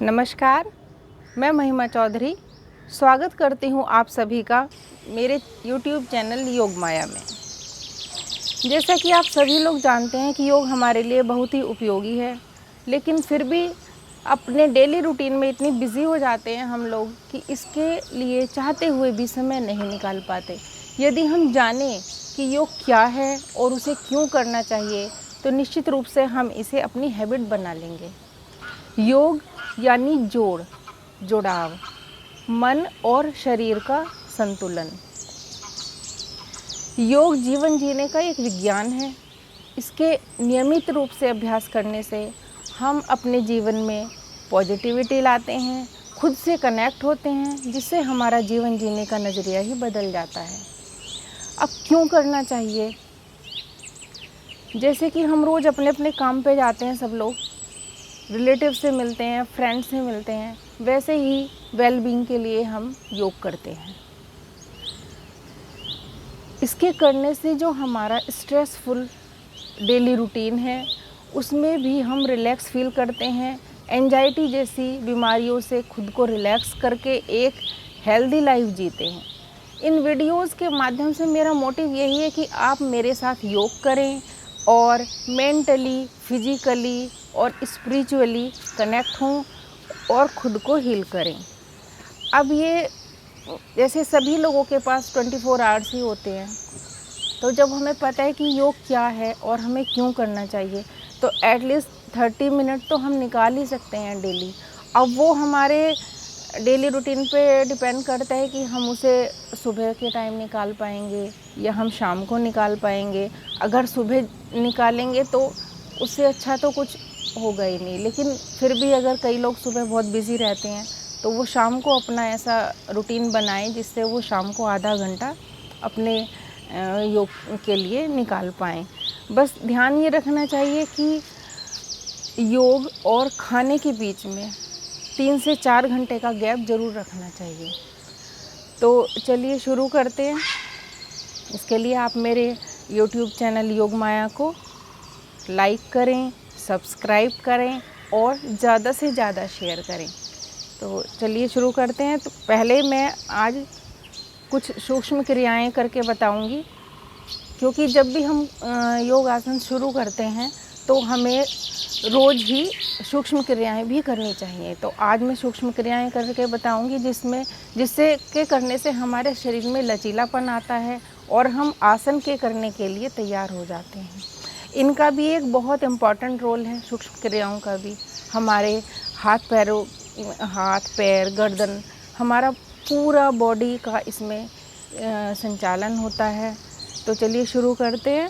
नमस्कार, मैं महिमा चौधरी स्वागत करती हूँ आप सभी का मेरे YouTube चैनल योग माया में। जैसा कि आप सभी लोग जानते हैं कि योग हमारे लिए बहुत ही उपयोगी है, लेकिन फिर भी अपने डेली रूटीन में इतनी बिज़ी हो जाते हैं हम लोग कि इसके लिए चाहते हुए भी समय नहीं निकाल पाते। यदि हम जानें कि योग क्या है और उसे क्यों करना चाहिए, तो निश्चित रूप से हम इसे अपनी हैबिट बना लेंगे। योग यानी जुड़ाव, मन और शरीर का संतुलन। योग जीवन जीने का एक विज्ञान है। इसके नियमित रूप से अभ्यास करने से हम अपने जीवन में पॉजिटिविटी लाते हैं, खुद से कनेक्ट होते हैं, जिससे हमारा जीवन जीने का नज़रिया ही बदल जाता है। अब क्यों करना चाहिए? जैसे कि हम रोज़ अपने अपने काम पे जाते हैं, सब लोग रिलेटिव से मिलते हैं, फ्रेंड्स से मिलते हैं, वैसे ही वेलबींग के लिए हम योग करते हैं। इसके करने से जो हमारा स्ट्रेसफुल डेली रूटीन है उसमें भी हम रिलैक्स फील करते हैं। एंजाइटी जैसी बीमारियों से खुद को रिलैक्स करके एक हेल्दी लाइफ जीते हैं। इन वीडियोस के माध्यम से मेरा मोटिव यही है कि आप मेरे साथ योग करें और मेंटली, फिजिकली और स्पिरिचुअली कनेक्ट हों और खुद को हील करें। अब ये जैसे सभी लोगों के पास 24 आवर्स ही होते हैं, तो जब हमें पता है कि योग क्या है और हमें क्यों करना चाहिए, तो एटलीस्ट 30 मिनट तो हम निकाल ही सकते हैं डेली। अब वो हमारे डेली रूटीन पे डिपेंड करता है कि हम उसे सुबह के टाइम निकाल पाएंगे या हम शाम को निकाल पाएंगे। अगर सुबह निकालेंगे तो उससे अच्छा तो कुछ होगा ही नहीं, लेकिन फिर भी अगर कई लोग सुबह बहुत बिज़ी रहते हैं तो वो शाम को अपना ऐसा रूटीन बनाएं जिससे वो शाम को आधा घंटा अपने योग के लिए निकाल पाएँ। बस ध्यान ये रखना चाहिए कि योग और खाने के बीच में 3 से 4 घंटे का गैप ज़रूर रखना चाहिए। तो चलिए शुरू करते हैं। इसके लिए आप मेरे YouTube चैनल योग माया को लाइक करें, सब्सक्राइब करें और ज़्यादा से ज़्यादा शेयर करें। तो चलिए शुरू करते हैं। तो पहले मैं आज कुछ सूक्ष्म क्रियाएं करके बताऊंगी, क्योंकि जब भी हम योग आसन शुरू करते हैं तो हमें रोज़ ही सूक्ष्म क्रियाएं भी करनी चाहिए। तो आज मैं सूक्ष्म क्रियाएं करके बताऊंगी जिससे के करने से हमारे शरीर में लचीलापन आता है और हम आसन के करने के लिए तैयार हो जाते हैं। इनका भी एक बहुत इम्पॉर्टेंट रोल है, सूक्ष्म क्रियाओं का भी। हमारे हाथ पैर गर्दन, हमारा पूरा बॉडी का इसमें संचालन होता है। तो चलिए शुरू करते हैं।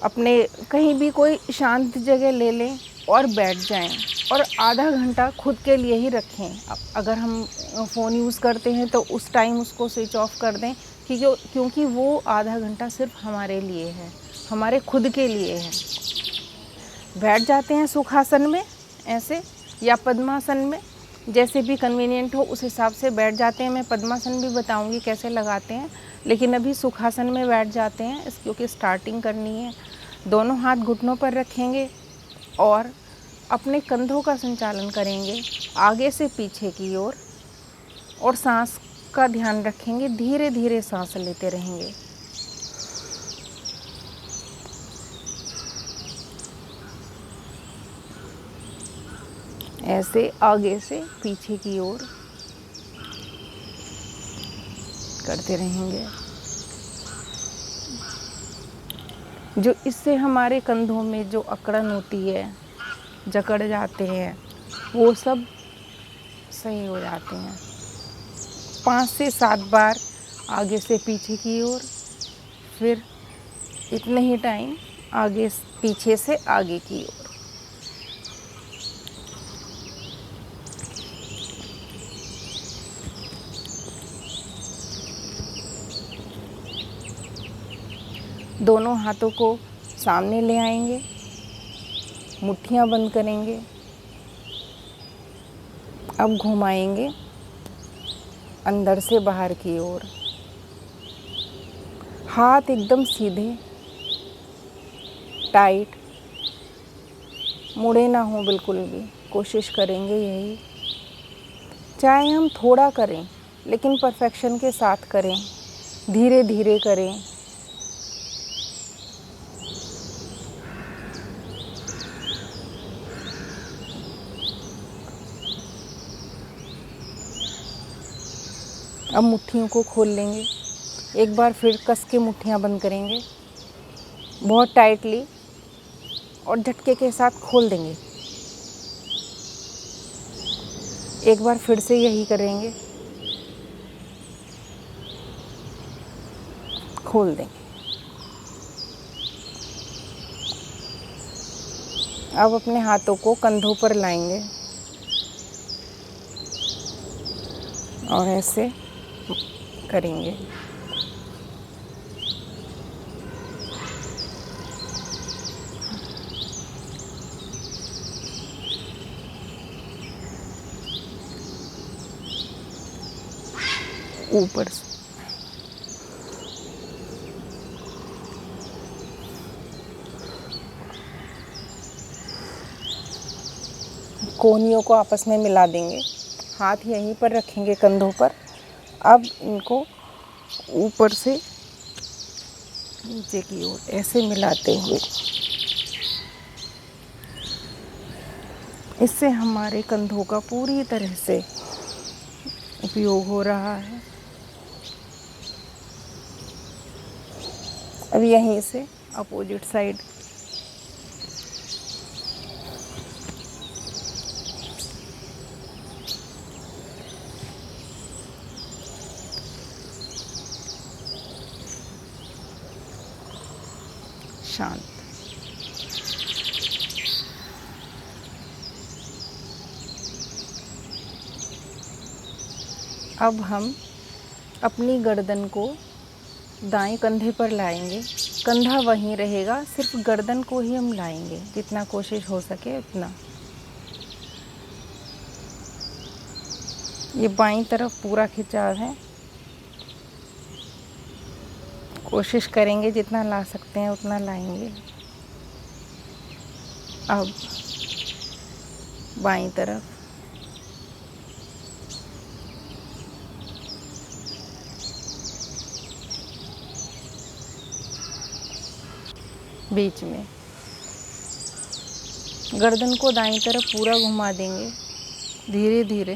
अपने कहीं भी कोई शांत जगह ले लें और बैठ जाएं और आधा घंटा खुद के लिए ही रखें। अगर हम फ़ोन यूज़ करते हैं तो उस टाइम उसको स्विच ऑफ कर दें, क्योंकि वो आधा घंटा सिर्फ हमारे लिए है, हमारे खुद के लिए है। बैठ जाते हैं सुखासन में ऐसे या पद्मासन में, जैसे भी कन्वीनियंट हो उस हिसाब से बैठ जाते हैं। मैं पद्मासन भी बताऊंगी कैसे लगाते हैं, लेकिन अभी सुखासन में बैठ जाते हैं क्योंकि स्टार्टिंग करनी है। दोनों हाथ घुटनों पर रखेंगे और अपने कंधों का संचालन करेंगे आगे से पीछे की ओर, और सांस का ध्यान रखेंगे। धीरे धीरे सांस लेते रहेंगे। ऐसे आगे से पीछे की ओर करते रहेंगे। जो इससे हमारे कंधों में जो अकड़न होती है, जकड़ जाते हैं, वो सब सही हो जाते हैं। 5 से 7 बार आगे से पीछे की ओर, फिर इतने ही टाइम आगे पीछे से आगे की ओर। दोनों हाथों को सामने ले आएंगे, मुट्ठियां बंद करेंगे। अब घुमाएंगे अंदर से बाहर की ओर। हाथ एकदम सीधे, टाइट, मुड़े ना हो बिल्कुल भी, कोशिश करेंगे यही। चाहे हम थोड़ा करें लेकिन परफेक्शन के साथ करें, धीरे धीरे करें। अब मुट्ठियों को खोल लेंगे, एक बार फिर कस के मुट्ठियाँ बंद करेंगे बहुत टाइटली और झटके के साथ खोल देंगे। एक बार फिर से यही करेंगे, खोल देंगे। अब अपने हाथों को कंधों पर लाएंगे और ऐसे करेंगे। ऊपर से कोहनियों को आपस में मिला देंगे, हाथ यहीं पर रखेंगे कंधों पर। अब इनको ऊपर से नीचे की ओर ऐसे मिलाते हुए, इससे हमारे कंधों का पूरी तरह से उपयोग हो रहा है। अब यहीं से अपोजिट साइड शांत। अब हम अपनी गर्दन को दाएं कंधे पर लाएंगे, कंधा वहीं रहेगा, सिर्फ गर्दन को ही हम लाएंगे, जितना कोशिश हो सके उतना। ये बाईं तरफ पूरा खिंचाव है, कोशिश करेंगे जितना ला सकते हैं उतना लाएंगे। अब बाईं तरफ बीच में गर्दन को दाईं तरफ पूरा घुमा देंगे धीरे धीरे।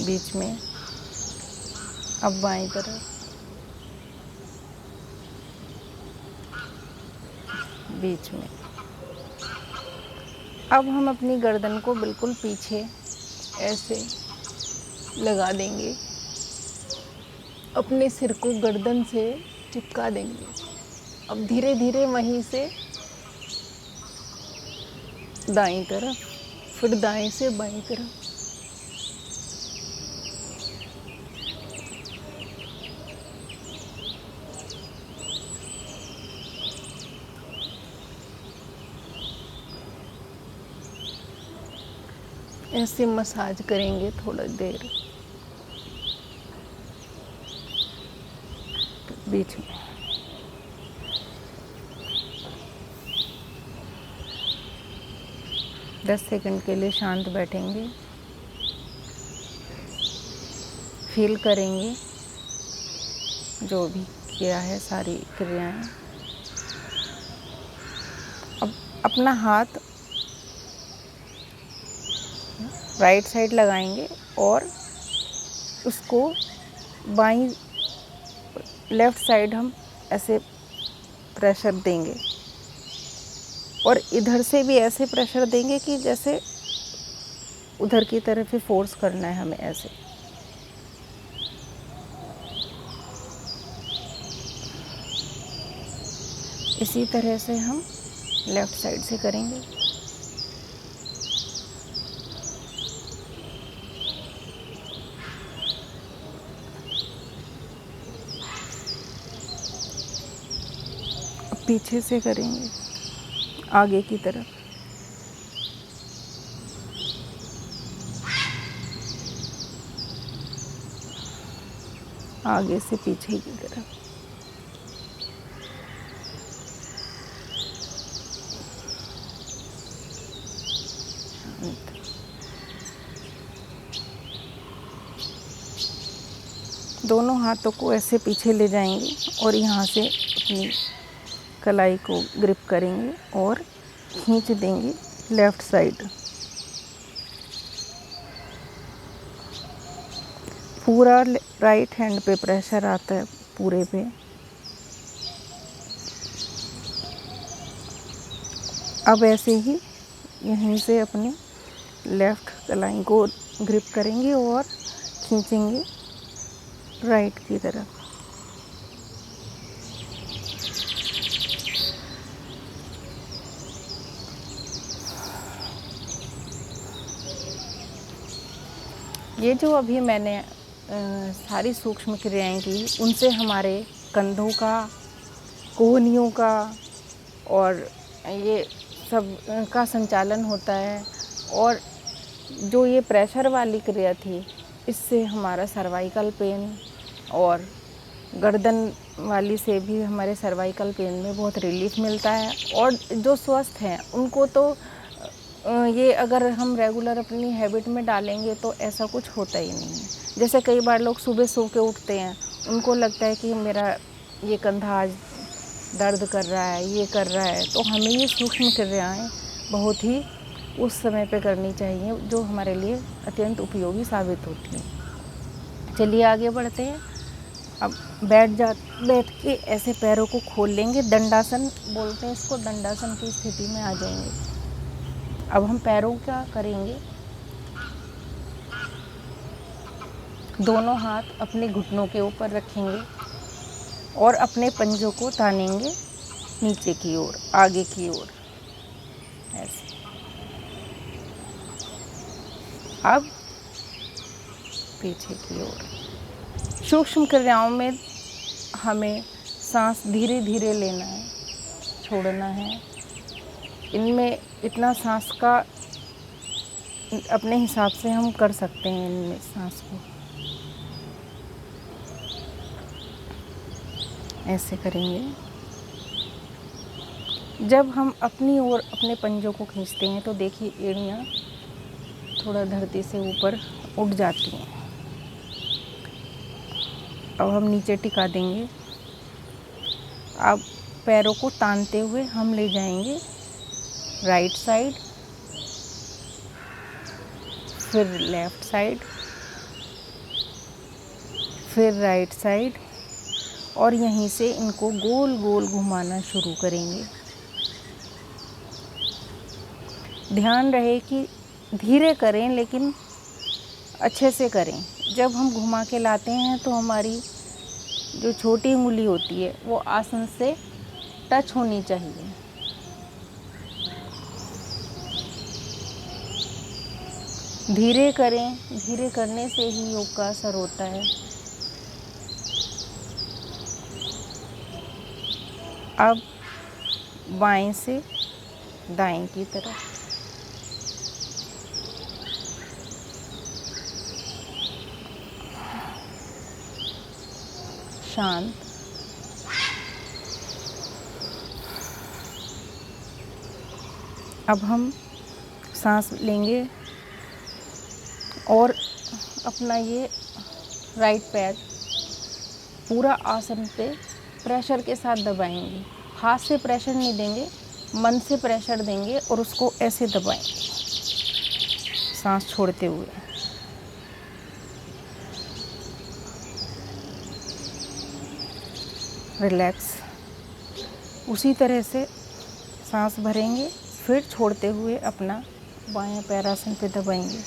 बीच में अब बाईं तरफ, बीच में। अब हम अपनी गर्दन को बिल्कुल पीछे ऐसे लगा देंगे, अपने सिर को गर्दन से चिपका देंगे। अब धीरे धीरे वहीं से दाईं तरफ, फिर दाएं से बाईं तरफ। ऐसे मसाज करेंगे थोड़ा देर बीच में। दस सेकंड के लिए शांत बैठेंगे, फील करेंगे जो भी किया है सारी क्रियाएं। अब अपना हाथ राइट साइड लगाएंगे और उसको बाईं लेफ़्ट साइड हम ऐसे प्रेशर देंगे और इधर से भी ऐसे प्रेशर देंगे कि जैसे उधर की तरफ ही फोर्स करना है हमें ऐसे। इसी तरह से हम लेफ़्ट साइड से करेंगे। पीछे से करेंगे आगे की तरफ। आगे से पीछे की तरफ। दोनों हाथों को ऐसे पीछे ले जाएंगे और यहाँ से अपनी कलाई को ग्रिप करेंगे और खींच देंगे लेफ़्ट साइड। पूरा राइट हैंड पे प्रेशर आता है पूरे पे। अब ऐसे ही यहीं से अपनी लेफ़्ट कलाई को ग्रिप करेंगे और खींचेंगे राइट की तरफ। ये जो अभी मैंने सारी सूक्ष्म क्रियाएं की, उनसे हमारे कंधों का, कोहनियों का और ये सब का संचालन होता है। और जो ये प्रेशर वाली क्रिया थी, इससे हमारा सर्वाइकल पेन और गर्दन वाली से भी हमारे सर्वाइकल पेन में बहुत रिलीफ मिलता है। और जो स्वस्थ हैं उनको तो ये अगर हम रेगुलर अपनी हैबिट में डालेंगे तो ऐसा कुछ होता ही नहीं है। जैसे कई बार लोग सुबह सो के उठते हैं, उनको लगता है कि मेरा ये कंधा आज दर्द कर रहा है, ये कर रहा है, तो हमें ये सूक्ष्म क्रियाएं बहुत ही उस समय पे करनी चाहिए जो हमारे लिए अत्यंत उपयोगी साबित होती हैं। चलिए आगे बढ़ते हैं। अब बैठ के ऐसे पैरों को खोल लेंगे, दंडासन बोलते हैं इसको, दंडासन की स्थिति में आ जाएंगे। अब हम पैरों क्या करेंगे, दोनों हाथ अपने घुटनों के ऊपर रखेंगे और अपने पंजों को तानेंगे नीचे की ओर, आगे की ओर, ऐसे। अब पीछे की ओर। सूक्ष्म क्रियाओं में हमें सांस धीरे धीरे लेना है, छोड़ना है। इनमें इतना सांस का अपने हिसाब से हम कर सकते हैं। इनमें सांस को ऐसे करेंगे। जब हम अपनी ओर अपने पंजों को खींचते हैं तो देखिए एड़ियाँ थोड़ा धरती से ऊपर उठ जाती हैं। अब हम नीचे टिका देंगे। अब पैरों को तानते हुए हम ले जाएंगे राइट साइड, फिर लेफ़्ट साइड, फिर राइट साइड, और यहीं से इनको गोल गोल घुमाना शुरू करेंगे। ध्यान रहे कि धीरे करें लेकिन अच्छे से करें। जब हम घुमा के लाते हैं तो हमारी जो छोटी उंगली होती है वो आसन से टच होनी चाहिए। धीरे करें, धीरे करने से ही योग का असर होता है। अब बाएं से दाएं की तरफ। शांत। अब हम सांस लेंगे और अपना ये राइट पैर पूरा आसन पे प्रेशर के साथ दबाएंगे। हाथ से प्रेशर नहीं देंगे, मन से प्रेशर देंगे और उसको ऐसे दबाएंगे सांस छोड़ते हुए। रिलैक्स। उसी तरह से सांस भरेंगे, फिर छोड़ते हुए अपना बायां पैर आसन पे दबाएंगे।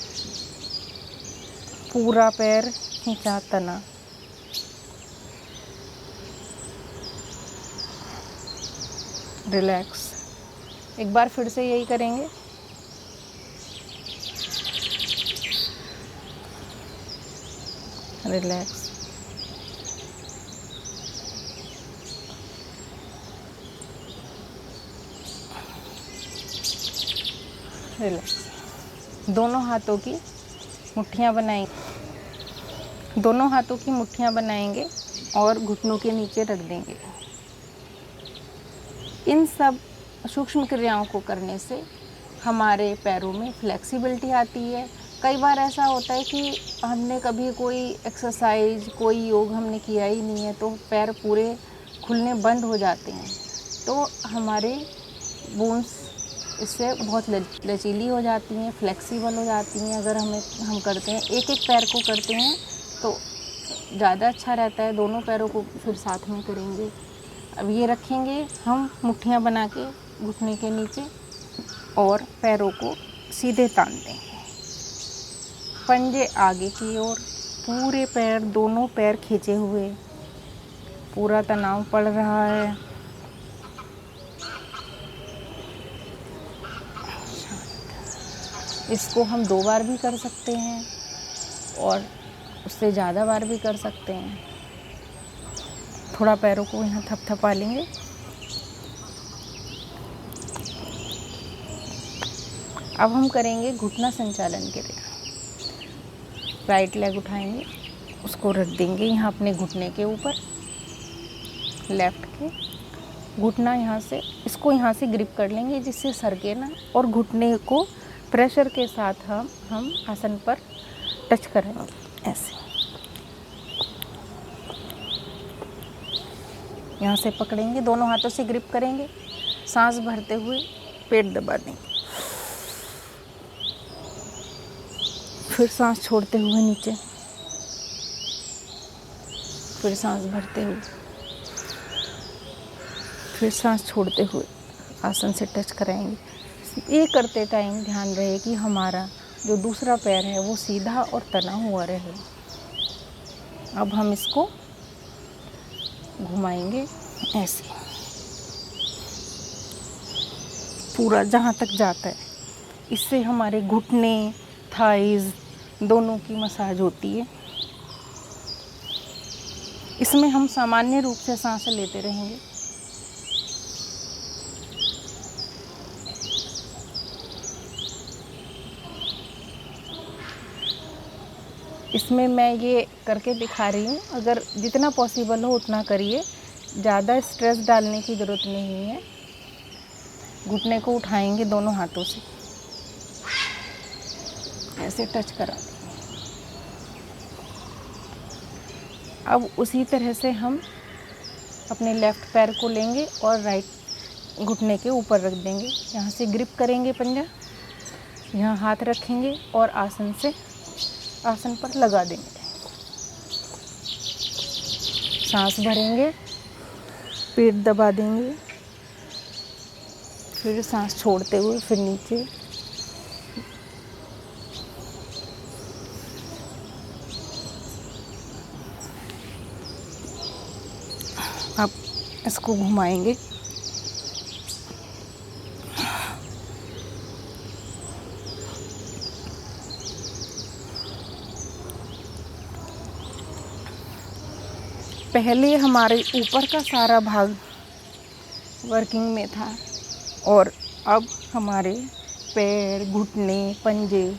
पूरा पैर खींचा, तना। रिलैक्स। एक बार फिर से यही करेंगे। रिलैक्स। रिलैक्स। दोनों हाथों की मुट्ठियाँ बनाएं। दोनों हाथों की मुट्ठियाँ बनाएंगे और घुटनों के नीचे रख देंगे। इन सब सूक्ष्म क्रियाओं को करने से हमारे पैरों में फ्लेक्सिबिलिटी आती है। कई बार ऐसा होता है कि हमने कभी कोई एक्सरसाइज, कोई योग हमने किया ही नहीं है, तो पैर पूरे खुलने बंद हो जाते हैं। तो हमारे बोन्स इससे बहुत लचीली हो जाती हैं, फ्लेक्सिबल हो जाती हैं। अगर हम करते हैं, एक एक पैर को करते हैं तो ज़्यादा अच्छा रहता है। दोनों पैरों को फिर साथ में करेंगे। अब ये रखेंगे हम मुट्ठियाँ बना के घुटने के नीचे और पैरों को सीधे तान देंगे। पंजे आगे की ओर, पूरे पैर, दोनों पैर खींचे हुए, पूरा तनाव पड़ रहा है। इसको हम 2 बार भी कर सकते हैं और उससे ज़्यादा बार भी कर सकते हैं। थोड़ा पैरों को यहाँ थपथपा लेंगे। अब हम करेंगे घुटना संचालन क्रिया। राइट लेग उठाएंगे, उसको रख देंगे यहाँ अपने घुटने के ऊपर, लेफ्ट के घुटना यहाँ से, इसको यहाँ से ग्रिप कर लेंगे जिससे सरके ना, और घुटने को प्रेशर के साथ हम आसन पर टच करेंगे ऐसे। यहाँ से पकड़ेंगे, दोनों हाथों से ग्रिप करेंगे, सांस भरते हुए पेट दबा देंगे, फिर सांस छोड़ते हुए नीचे, फिर सांस भरते हुए, फिर सांस छोड़ते हुए आसन से टच कराएंगे। ये करते टाइम ध्यान रहे कि हमारा जो दूसरा पैर है वो सीधा और तना हुआ रहे। अब हम इसको घुमाएंगे ऐसे, पूरा जहाँ तक जाता है। इससे हमारे घुटने, थाइज दोनों की मसाज होती है। इसमें हम सामान्य रूप से सांस लेते रहेंगे। इसमें मैं ये करके दिखा रही हूँ, अगर जितना पॉसिबल हो उतना करिए, ज़्यादा स्ट्रेस डालने की ज़रूरत नहीं है। घुटने को उठाएंगे दोनों हाथों से, ऐसे टच करा देंगे। अब उसी तरह से हम अपने लेफ़्ट पैर को लेंगे और राइट घुटने के ऊपर रख देंगे। यहाँ से ग्रिप करेंगे पंजा, यहाँ हाथ रखेंगे और आसन पर लगा देंगे। सांस भरेंगे, पेट दबा देंगे, फिर सांस छोड़ते हुए फिर नीचे। अब इसको घुमाएंगे। पहले हमारे ऊपर का सारा भाग वर्किंग में था और अब हमारे पैर, घुटने, पंजे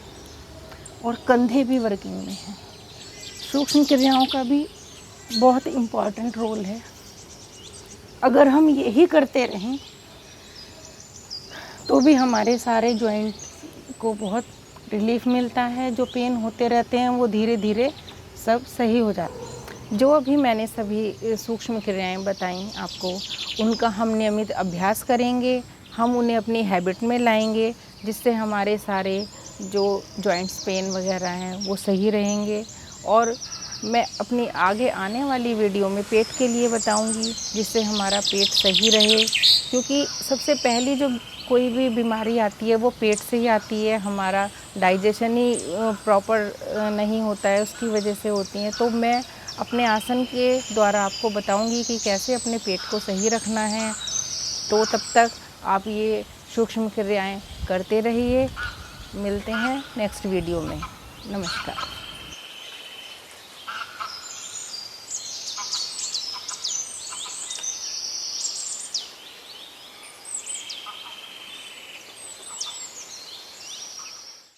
और कंधे भी वर्किंग में हैं। सूक्ष्म क्रियाओं का भी बहुत इम्पॉर्टेंट रोल है। अगर हम यही करते रहें तो भी हमारे सारे जॉइंट को बहुत रिलीफ मिलता है। जो पेन होते रहते हैं वो धीरे धीरे सब सही हो जाता है। जो अभी मैंने सभी सूक्ष्म क्रियाएं बताई आपको, उनका हम नियमित अभ्यास करेंगे, हम उन्हें अपनी हैबिट में लाएंगे, जिससे हमारे सारे जो जॉइंट्स पेन वगैरह हैं वो सही रहेंगे। और मैं अपनी आगे आने वाली वीडियो में पेट के लिए बताऊंगी, जिससे हमारा पेट सही रहे, क्योंकि सबसे पहली जो कोई भी बीमारी आती है वो पेट से ही आती है। हमारा डाइजेशन ही प्रॉपर नहीं होता है, उसकी वजह से होती हैं। तो मैं अपने आसन के द्वारा आपको बताऊंगी कि कैसे अपने पेट को सही रखना है। तो तब तक आप ये सूक्ष्म क्रियाएं करते रहिए। मिलते हैं नेक्स्ट वीडियो में। नमस्कार।